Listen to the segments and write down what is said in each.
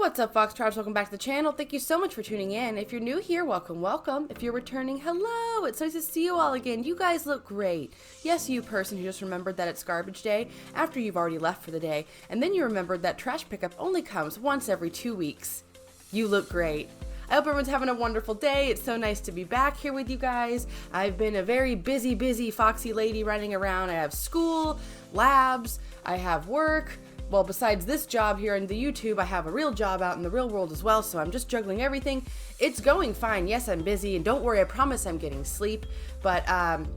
What's up, Foxtroters? Welcome back to the channel. Thank you so much for tuning in. If you're new here, welcome, welcome. If you're returning, hello. It's nice to see you all again. You guys look great. Yes, you person who just remembered that it's garbage day after you've already left for the day, and then you remembered that trash pickup only comes once every 2 weeks. You look great. I hope everyone's having a wonderful day. It's so nice to be back here with you guys. I've been a very busy foxy lady running around. I have school, labs, I have work. Well, besides this job here in the YouTube, I have a real job out in the real world as well, so I'm just juggling everything. It's going fine. Yes, I'm busy, and don't worry, I promise I'm getting sleep. But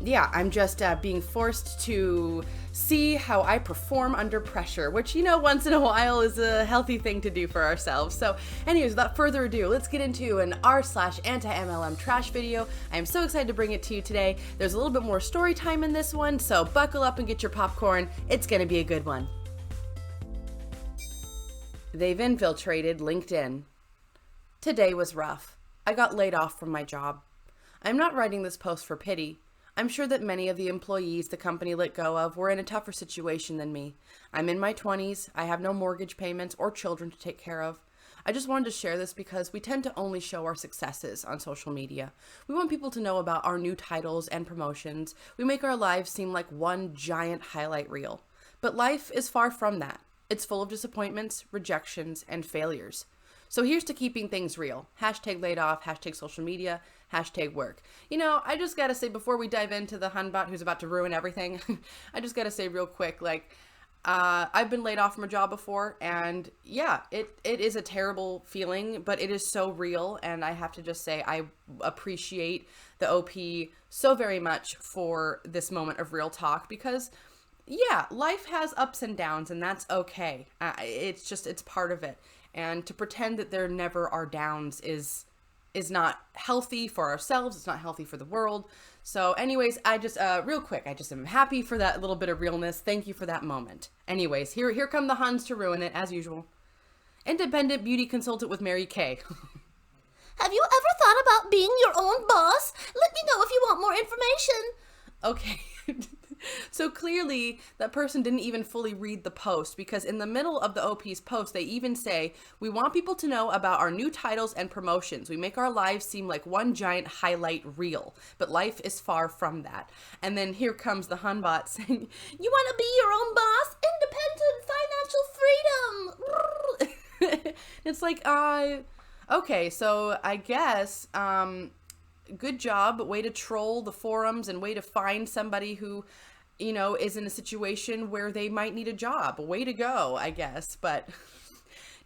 yeah, I'm just being forced to see how I perform under pressure, which, you know, once in a while is a healthy thing to do for ourselves. So anyways, without further ado, let's get into an r/anti-MLM trash video. I am so excited to bring it to you today. There's a little bit more story time in this one, so buckle up and get your popcorn. It's gonna be a good one. They've infiltrated LinkedIn. Today was rough. I got laid off from my job. I'm not writing this post for pity. I'm sure that many of the employees the company let go of were in a tougher situation than me. I'm in my 20s. I have no mortgage payments or children to take care of. I just wanted to share this because we tend to only show our successes on social media. We want people to know about our new titles and promotions. We make our lives seem like one giant highlight reel. But life is far from that. It's full of disappointments, rejections, and failures. So here's to keeping things real. Hashtag laid off, hashtag social media, hashtag work. You know, I just gotta say before we dive into the Hunbot who's about to ruin everything, I just gotta say real quick, like, I've been laid off from a job before, and yeah, it is a terrible feeling, but it is so real, and I have to just say I appreciate the OP so very much for this moment of real talk, because yeah, life has ups and downs, and that's okay. It's part of it. And to pretend that there never are downs is not healthy for ourselves. It's not healthy for the world. So anyways, I just, real quick, I just am happy for that little bit of realness. Thank you for that moment. Anyways, here come the Huns to ruin it, as usual. Independent beauty consultant with Mary Kay. Have you ever thought about being your own boss? Let me know if you want more information. Okay. So clearly that person didn't even fully read the post, because in the middle of the OP's post, they even say, we want people to know about our new titles and promotions. We make our lives seem like one giant highlight reel, but life is far from that. And then here comes the Hunbot saying, you want to be your own boss? Independent financial freedom. It's like, okay, so I guess, good job, way to troll the forums and way to find somebody who, you know, is in a situation where they might need a job. Way to go, I guess, but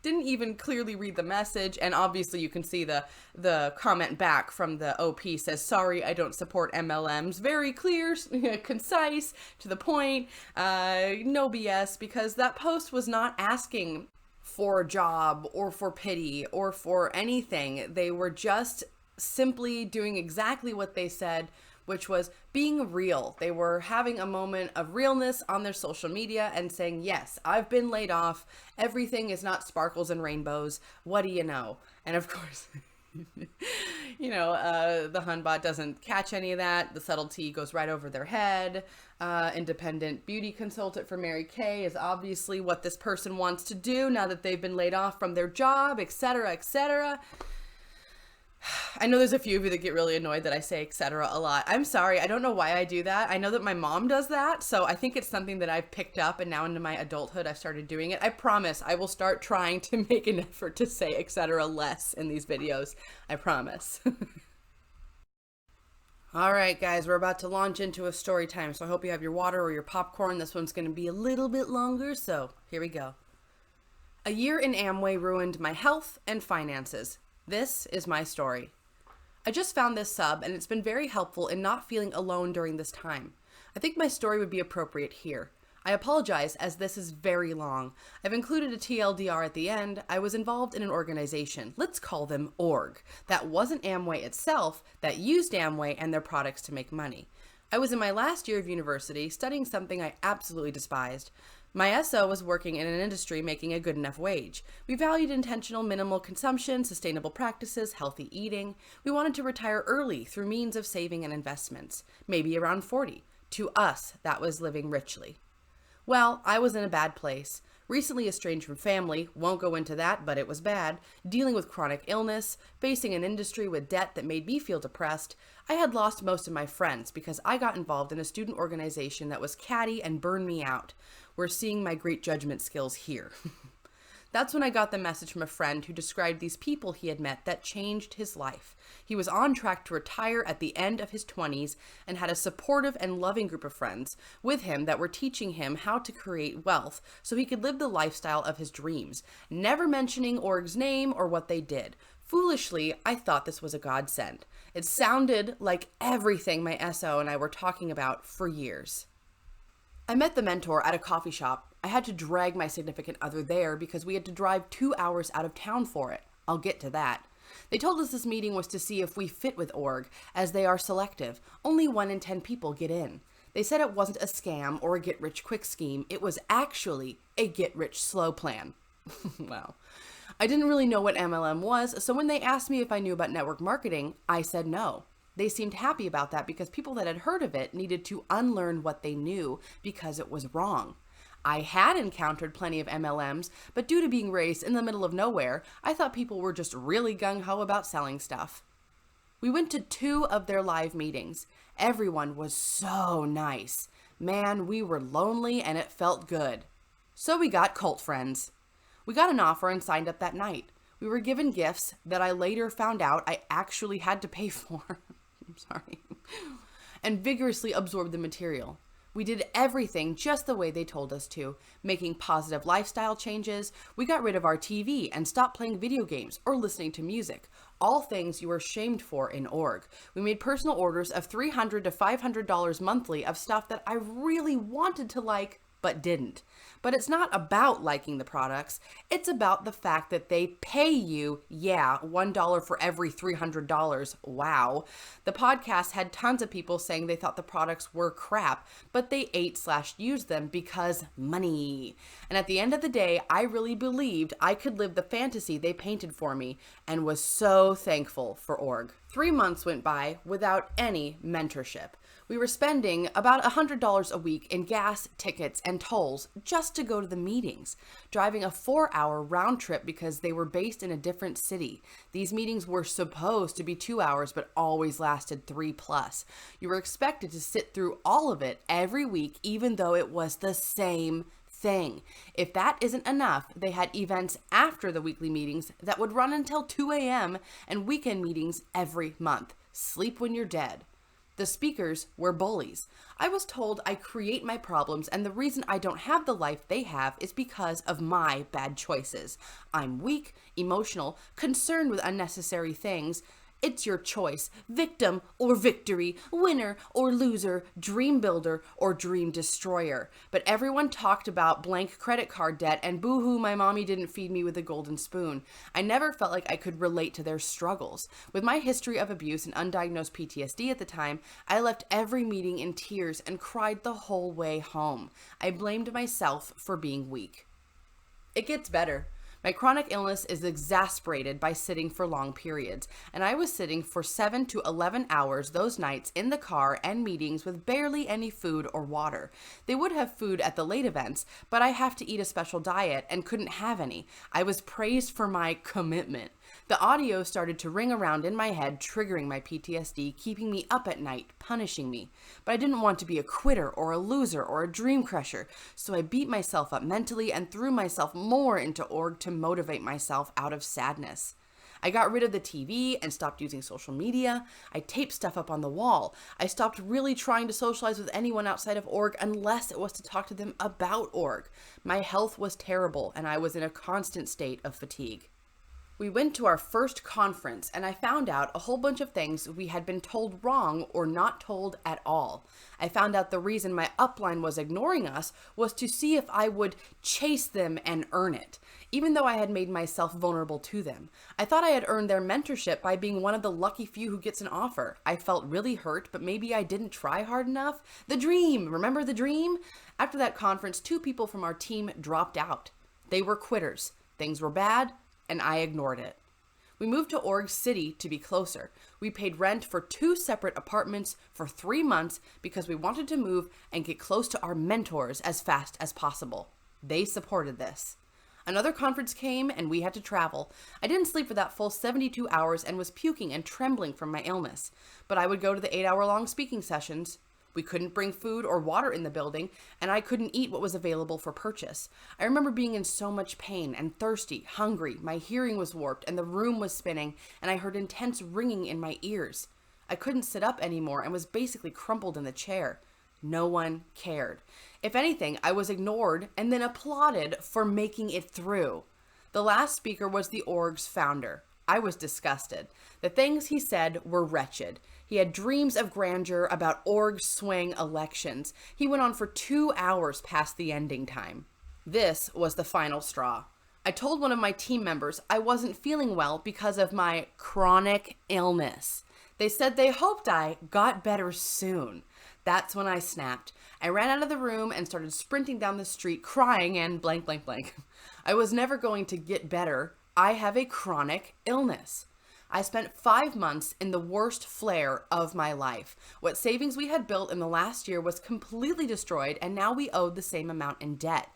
didn't even clearly read the message. And obviously you can see the comment back from the OP says, sorry, I don't support MLMs. Very clear, concise, to the point, no BS, because that post was not asking for a job or for pity or for anything. They were just simply doing exactly what they said, which was being real. They were having a moment of realness on their social media and saying, yes, I've been laid off. Everything is not sparkles and rainbows. What do you know? And of course, you know, the Hunbot doesn't catch any of that. The subtlety goes right over their head. Independent beauty consultant for Mary Kay is obviously what this person wants to do now that they've been laid off from their job, etc., etc. I know there's a few of you that get really annoyed that I say etc. a lot. I'm sorry. I don't know why I do that. I know that my mom does that. So I think it's something that I've picked up, and now into my adulthood, I've started doing it. I promise I will start trying to make an effort to say etc. less in these videos. I promise. All right, guys, we're about to launch into a story time. So I hope you have your water or your popcorn. This one's going to be a little bit longer. So here we go. A year in Amway ruined my health and finances. This is my story. I just found this sub, and it's been very helpful in not feeling alone during this time. I think my story would be appropriate here. I apologize as this is very long. I've included a TLDR at the end. I was involved in an organization, let's call them org, that wasn't Amway itself, that used Amway and their products to make money. I was in my last year of university studying something I absolutely despised. My SO was working in an industry making a good enough wage. We valued intentional minimal consumption, sustainable practices, healthy eating. We wanted to retire early through means of saving and investments, maybe around 40. To us, that was living richly. Well, I was in a bad place. Recently estranged from family, won't go into that, but it was bad, dealing with chronic illness, facing an industry with debt that made me feel depressed, I had lost most of my friends because I got involved in a student organization that was catty and burned me out. We're seeing my great judgment skills here. That's when I got the message from a friend who described these people he had met that changed his life. He was on track to retire at the end of his 20s and had a supportive and loving group of friends with him that were teaching him how to create wealth so he could live the lifestyle of his dreams, never mentioning Org's name or what they did. Foolishly, I thought this was a godsend. It sounded like everything my SO and I were talking about for years. I met the mentor at a coffee shop. I had to drag my significant other there because we had to drive 2 hours out of town for it. I'll get to that. They told us this meeting was to see if we fit with Org, as they are selective. Only 1 in 10 people get in. They said it wasn't a scam or a get-rich-quick scheme. It was actually a get-rich-slow plan. Wow. I didn't really know what MLM was, so when they asked me if I knew about network marketing, I said no. They seemed happy about that because people that had heard of it needed to unlearn what they knew because it was wrong. I had encountered plenty of MLMs, but due to being raised in the middle of nowhere, I thought people were just really gung-ho about selling stuff. We went to 2 of their live meetings. Everyone was so nice. Man, we were lonely and it felt good. So we got cult friends. We got an offer and signed up that night. We were given gifts that I later found out I actually had to pay for. I'm sorry. And vigorously absorbed the material. We did everything just the way they told us to, making positive lifestyle changes. We got rid of our TV and stopped playing video games or listening to music. All things you were shamed for in Org. We made personal orders of $300 to $500 monthly of stuff that I really wanted to like, but didn't. But it's not about liking the products. It's about the fact that they pay you, $1 for every $300. Wow. The podcast had tons of people saying they thought the products were crap, but they ate/used them because money. And at the end of the day, I really believed I could live the fantasy they painted for me and was so thankful for Org. 3 months went by without any mentorship. We were spending about $100 a week in gas, tickets, and tolls just to go to the meetings, driving a 4-hour round trip because they were based in a different city. These meetings were supposed to be 2 hours, but always lasted 3+. You were expected to sit through all of it every week, even though it was the same thing. If that isn't enough, they had events after the weekly meetings that would run until 2 a.m. and weekend meetings every month. Sleep when you're dead. The speakers were bullies. I was told I create my problems and the reason I don't have the life they have is because of my bad choices. I'm weak, emotional, concerned with unnecessary things. It's your choice, victim or victory, winner or loser, dream builder or dream destroyer. But everyone talked about blank credit card debt and boo-hoo, my mommy didn't feed me with a golden spoon. I never felt like I could relate to their struggles. With my history of abuse and undiagnosed PTSD at the time, I left every meeting in tears and cried the whole way home. I blamed myself for being weak. It gets better. My chronic illness is exasperated by sitting for long periods, and I was sitting for 7 to 11 hours those nights in the car and meetings with barely any food or water. They would have food at the late events, but I have to eat a special diet and couldn't have any. I was praised for my commitment. The audio started to ring around in my head, triggering my PTSD, keeping me up at night, punishing me. But I didn't want to be a quitter or a loser or a dream crusher, so I beat myself up mentally and threw myself more into Org to motivate myself out of sadness. I got rid of the TV and stopped using social media. I taped stuff up on the wall. I stopped really trying to socialize with anyone outside of Org unless it was to talk to them about Org. My health was terrible and I was in a constant state of fatigue. We went to our first conference and I found out a whole bunch of things we had been told wrong or not told at all. I found out the reason my upline was ignoring us was to see if I would chase them and earn it, even though I had made myself vulnerable to them. I thought I had earned their mentorship by being one of the lucky few who gets an offer. I felt really hurt, but maybe I didn't try hard enough. The dream, remember the dream? After that conference, 2 people from our team dropped out. They were quitters. Things were bad, and I ignored it. We moved to Org City to be closer. We paid rent for 2 separate apartments for 3 months because we wanted to move and get close to our mentors as fast as possible. They supported this. Another conference came and we had to travel. I didn't sleep for that full 72 hours and was puking and trembling from my illness. But I would go to the 8-hour-long speaking sessions. We couldn't bring food or water in the building, and I couldn't eat what was available for purchase. I remember being in so much pain and thirsty, hungry. My hearing was warped and the room was spinning, and I heard intense ringing in my ears. I couldn't sit up anymore and was basically crumpled in the chair. No one cared. If anything, I was ignored and then applauded for making it through. The last speaker was the org's founder. I was disgusted. The things he said were wretched. He had dreams of grandeur about org swing elections. He went on for 2 hours past the ending time. This was the final straw. I told one of my team members I wasn't feeling well because of my chronic illness. They said they hoped I got better soon. That's when I snapped. I ran out of the room and started sprinting down the street crying and blank, blank, blank. I was never going to get better. I have a chronic illness. I spent 5 months in the worst flare of my life. What savings we had built in the last year was completely destroyed, and now we owed the same amount in debt.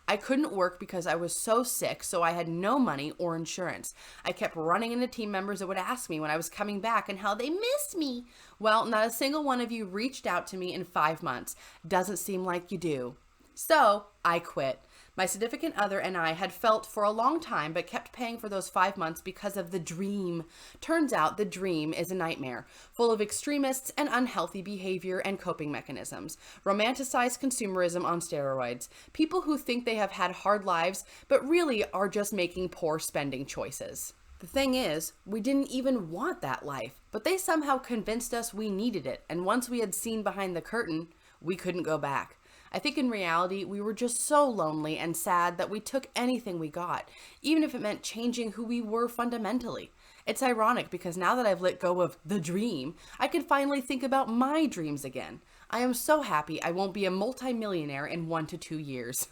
I couldn't work because I was so sick, so I had no money or insurance. I kept running into team members that would ask me when I was coming back and how they missed me. Well, not a single one of you reached out to me in 5 months. Doesn't seem like you do. So I quit. My significant other and I had felt for a long time, but kept paying for those 5 months because of the dream. Turns out the dream is a nightmare, full of extremists and unhealthy behavior and coping mechanisms. Romanticized consumerism on steroids. People who think they have had hard lives, but really are just making poor spending choices. The thing is, we didn't even want that life, but they somehow convinced us we needed it, and once we had seen behind the curtain, we couldn't go back. I think in reality, we were just so lonely and sad that we took anything we got, even if it meant changing who we were fundamentally. It's ironic because now that I've let go of the dream, I can finally think about my dreams again. I am so happy I won't be a multimillionaire in 1 to 2 years.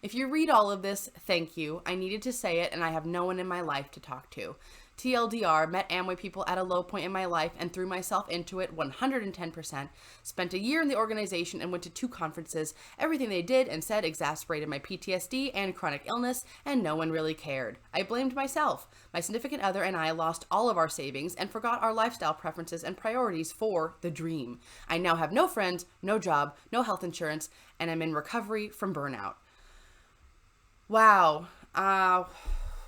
If you read all of this, thank you. I needed to say it and I have no one in my life to talk to. TLDR, met Amway people at a low point in my life and threw myself into it 110%. Spent a year in the organization and went to 2 conferences. Everything they did and said exacerbated my PTSD and chronic illness, and no one really cared. I blamed myself. My significant other and I lost all of our savings and forgot our lifestyle preferences and priorities for the dream. I now have no friends, no job, no health insurance, and I'm in recovery from burnout. Wow.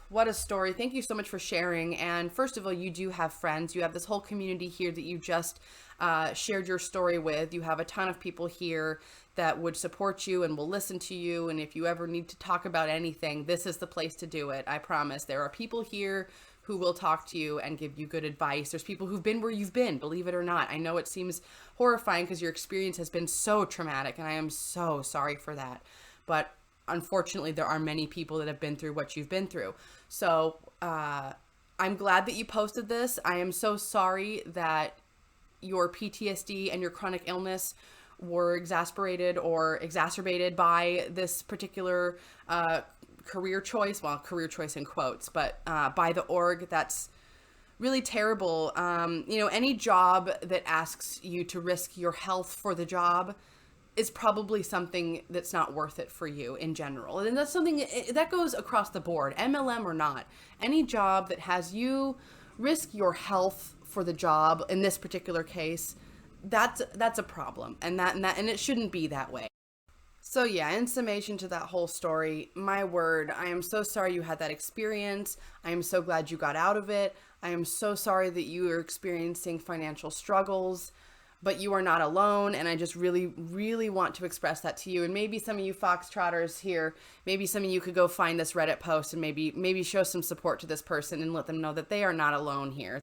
What a story. Thank you so much for sharing. And first of all, you do have friends. You have this whole community here that you just shared your story with. You have a ton of people here that would support you and will listen to you. And if you ever need to talk about anything, this is the place to do it. I promise. There are people here who will talk to you and give you good advice. There's people who've been where you've been, believe it or not. I know it seems horrifying because your experience has been so traumatic, and I am so sorry for that. But unfortunately, there are many people that have been through what you've been through. So I'm glad that you posted this. I am so sorry that your PTSD and your chronic illness were exacerbated by this particular career choice. Well, career choice in quotes, but by the org. That's really terrible. Any job that asks you to risk your health for the job is probably something that's not worth it for you in general. And that's something that goes across the board, MLM or not. Any job that has you risk your health for the job, in this particular case, that's a problem. And it shouldn't be that way. So yeah, in summation to that whole story, my word, I am so sorry you had that experience. I am so glad you got out of it. I am so sorry that you are experiencing financial struggles. But you are not alone, and I just really, really want to express that to you. And maybe some of you Foxtrotters here, maybe some of you could go find this Reddit post and maybe show some support to this person and let them know that they are not alone here.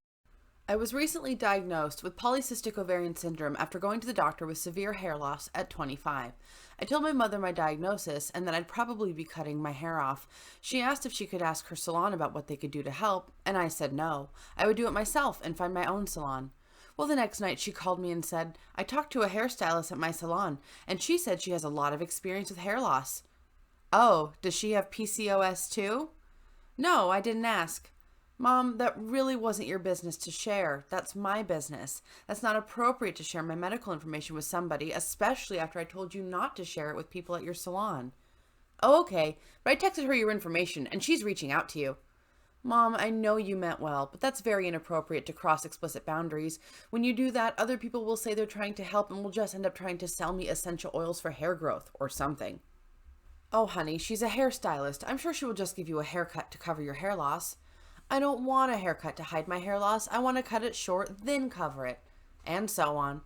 I was recently diagnosed with polycystic ovarian syndrome after going to the doctor with severe hair loss at 25. I told my mother my diagnosis and that I'd probably be cutting my hair off. She asked if she could ask her salon about what they could do to help, and I said no. I would do it myself and find my own salon. Well, the next night she called me and said, I talked to a hairstylist at my salon, and she said she has a lot of experience with hair loss. Oh, does she have PCOS too? No, I didn't ask. Mom, that really wasn't your business to share. That's my business. That's not appropriate to share my medical information with somebody, especially after I told you not to share it with people at your salon. Oh, okay. But I texted her your information, and she's reaching out to you. Mom, I know you meant well, but that's very inappropriate to cross explicit boundaries. When you do that, other people will say they're trying to help and will just end up trying to sell me essential oils for hair growth or something. Oh, honey, she's a hairstylist. I'm sure she will just give you a haircut to cover your hair loss. I don't want a haircut to hide my hair loss. I want to cut it short, then cover it. And so on.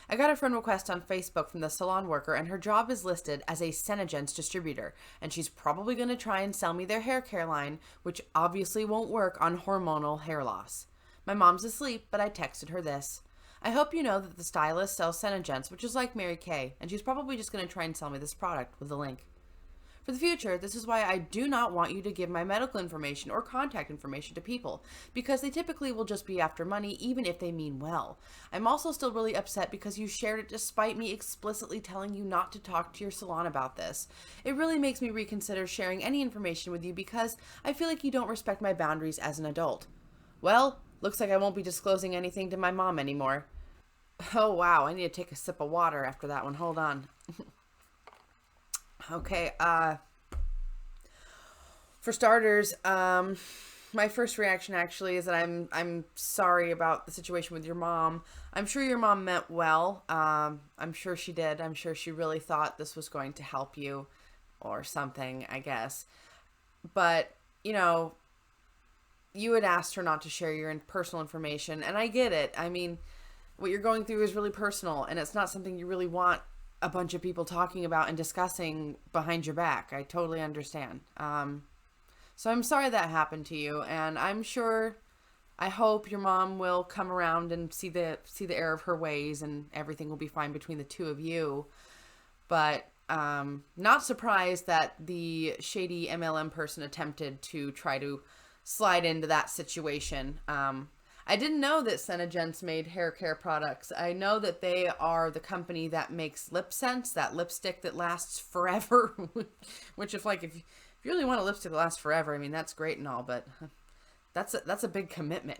I got a friend request on Facebook from the salon worker, and her job is listed as a Senegence distributor, and she's probably going to try and sell me their hair care line, which obviously won't work on hormonal hair loss. My mom's asleep, but I texted her this. I hope you know that the stylist sells Senegence, which is like Mary Kay, and she's probably just going to try and sell me this product with a link. For the future, this is why I do not want you to give my medical information or contact information to people, because they typically will just be after money, even if they mean well. I'm also still really upset because you shared it despite me explicitly telling you not to talk to your salon about this. It really makes me reconsider sharing any information with you because I feel like you don't respect my boundaries as an adult. Well, looks like I won't be disclosing anything to my mom anymore. Oh wow, I need to take a sip of water after that one. Hold on. Okay, for starters, my first reaction actually is that I'm sorry about the situation with your mom. I'm sure your mom meant well. I'm sure she did. I'm sure she really thought this was going to help you or something, I guess. But, you know, you had asked her not to share your personal information, and I get it. I mean, what you're going through is really personal, and it's not something you really want a bunch of people talking about and discussing behind your back. I totally understand. So I'm sorry that happened to you, and I hope your mom will come around and see the error of her ways, and everything will be fine between the two of you. But not surprised that the shady MLM person attempted to try to slide into that situation. I didn't know that Senegence made hair care products. I know that they are the company that makes Lip Sense, that lipstick that lasts forever. Which if you really want a lipstick that lasts forever, I mean, that's great and all, but that's a big commitment.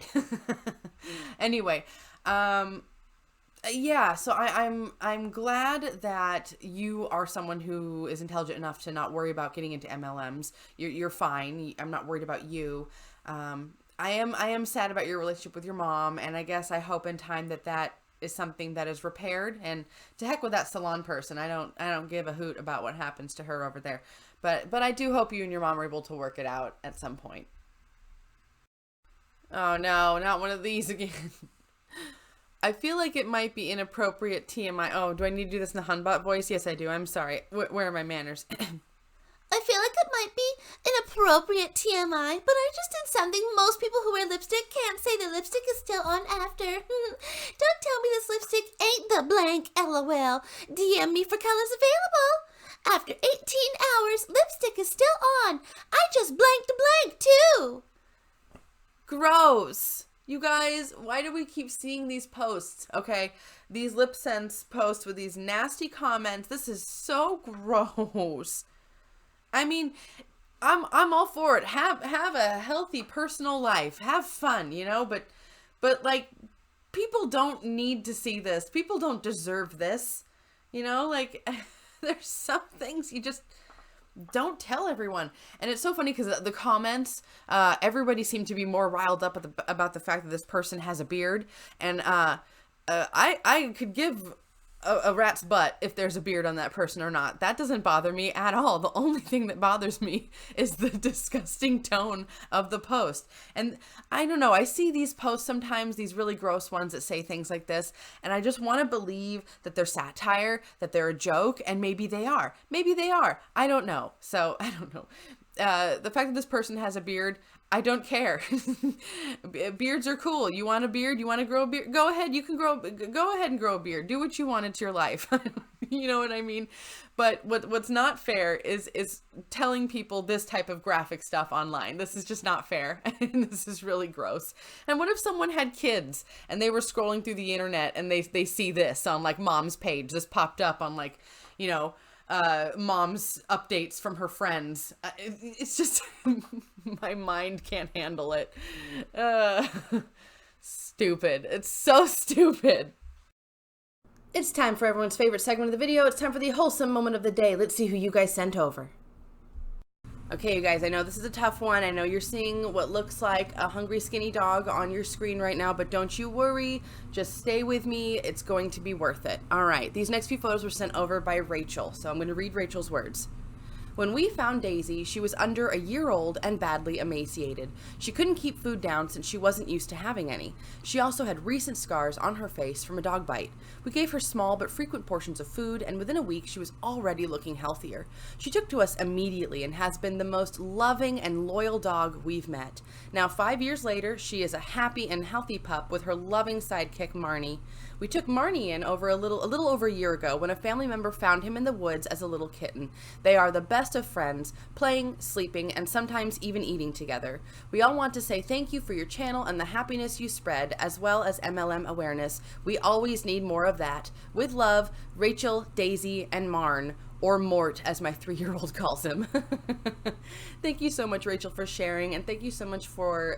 Anyway, yeah, so I'm glad that you are someone who is intelligent enough to not worry about getting into MLMs. You're fine. I'm not worried about you. I am sad about your relationship with your mom, and I guess I hope in time that is something that is repaired. And to heck with that salon person. I don't give a hoot about what happens to her over there. But I do hope you and your mom are able to work it out at some point. Oh no, not one of these again. I feel like it might be inappropriate TMI. Oh, do I need to do this in the Hunbot voice? Yes, I do. I'm sorry. Where are my manners? I feel like it might be inappropriate TMI, but I just did something most people who wear lipstick can't say the lipstick is still on after. Don't tell me this lipstick ain't the blank, LOL. DM me for colors available. After 18 hours, lipstick is still on. I just blanked the blank, too. Gross. You guys, why do we keep seeing these posts? Okay, these Lip Sense posts with these nasty comments. This is so gross. I mean, I'm all for it. Have a healthy personal life. Have fun, you know, but like people don't need to see this. People don't deserve this. You know, like there's some things you just don't tell everyone. And it's so funny because the comments, everybody seemed to be more riled up about the fact that this person has a beard. And I could give a rat's butt if there's a beard on that person or not. That doesn't bother me at all. The only thing that bothers me is the disgusting tone of the post. And I don't know, I see these posts sometimes, these really gross ones that say things like this, and I just want to believe that they're satire, that they're a joke, and maybe they are. Maybe they are. I don't know. So, I don't know. The fact that this person has a beard, I don't care. Beards are cool. You want a beard? You want to grow a beard? Go ahead. You can go ahead and grow a beard. Do what you want. It's your life. You know what I mean? But what's not fair is telling people this type of graphic stuff online. This is just not fair. And this is really gross. And what if someone had kids and they were scrolling through the internet and they see this on like mom's page? This popped up on like, you know, mom's updates from her friends. It's just my mind can't handle it. Stupid. It's so stupid. It's time for everyone's favorite segment of the video. It's time for the wholesome moment of the day. Let's see who you guys sent over. Okay, you guys, I know this is a tough one. I know you're seeing what looks like a hungry, skinny dog on your screen right now, but don't you worry. Just stay with me. It's going to be worth it. All right, these next few photos were sent over by Rachel, so I'm going to read Rachel's words. When we found Daisy, she was under a year old and badly emaciated. She couldn't keep food down since she wasn't used to having any. She also had recent scars on her face from a dog bite. We gave her small but frequent portions of food, and within a week she was already looking healthier. She took to us immediately and has been the most loving and loyal dog we've met. Now, 5 years later, she is a happy and healthy pup with her loving sidekick, Marnie. We took Marnie in a little over a year ago when a family member found him in the woods as a little kitten. They are the best of friends, playing, sleeping, and sometimes even eating together. We all want to say thank you for your channel and the happiness you spread, as well as MLM awareness. We always need more of that. With love, Rachel, Daisy, and Marn. Or Mort, as my 3-year-old calls him. Thank you so much, Rachel, for sharing, and thank you so much for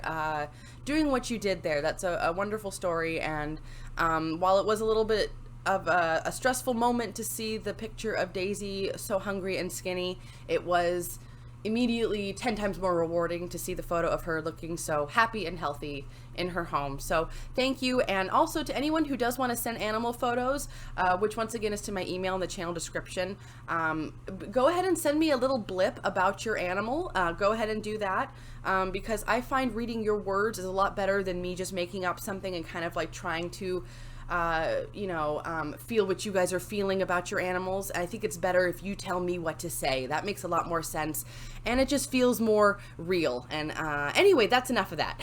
doing what you did there. That's a wonderful story, and while it was a little bit of a stressful moment to see the picture of Daisy so hungry and skinny, it was immediately 10 times more rewarding to see the photo of her looking so happy and healthy in her home. So thank you. And also to anyone who does want to send animal photos, which once again is to my email in the channel description, go ahead and send me a little blip about your animal. Go ahead and do that, because I find reading your words is a lot better than me just making up something and kind of like trying to feel what you guys are feeling about your animals. I think it's better if you tell me what to say. That makes a lot more sense, and it just feels more real. And anyway, that's enough of that.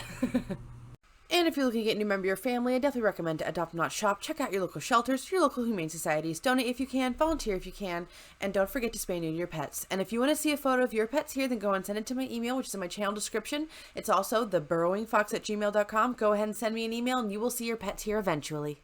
And if you're looking to get a new member of your family, I definitely recommend to Adopt Not Shop. Check out your local shelters, your local humane societies, donate if you can, volunteer if you can, and don't forget to spay and neuter your pets. And if you want to see a photo of your pets here, then go and send it to my email, which is in my channel description. It's also theburrowingfox@gmail.com. Go ahead and send me an email, and you will see your pets here eventually.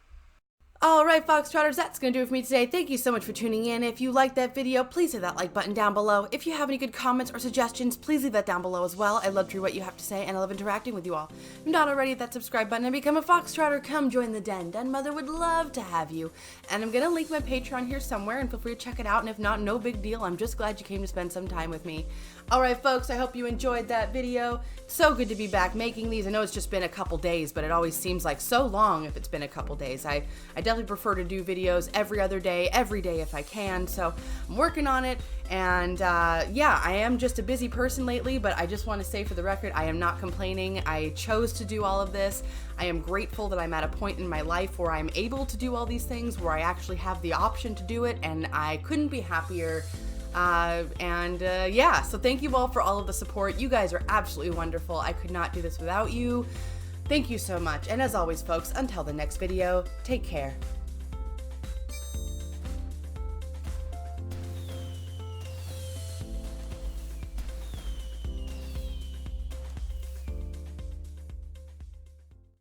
Alright, Foxtrotters, that's going to do it for me today. Thank you so much for tuning in. If you liked that video, please hit that like button down below. If you have any good comments or suggestions, please leave that down below as well. I love to read what you have to say, and I love interacting with you all. If you're not already, hit that subscribe button and become a Foxtrotter. Come join the den. Den Mother would love to have you. And I'm going to link my Patreon here somewhere, and feel free to check it out. And if not, no big deal. I'm just glad you came to spend some time with me. Alright, folks, I hope you enjoyed that video. So good to be back making these. I know it's just been a couple days, but it always seems like so long if it's been a couple days. I definitely prefer to do videos every other day, every day if I can, so I'm working on it. And yeah, I am just a busy person lately, but I just want to say for the record, I am not complaining. I chose to do all of this. I am grateful that I'm at a point in my life where I'm able to do all these things, where I actually have the option to do it, and I couldn't be happier. Yeah, so thank you all for all of the support. You guys are absolutely wonderful. I could not do this without you. Thank you so much. And as always, folks, until the next video, take care.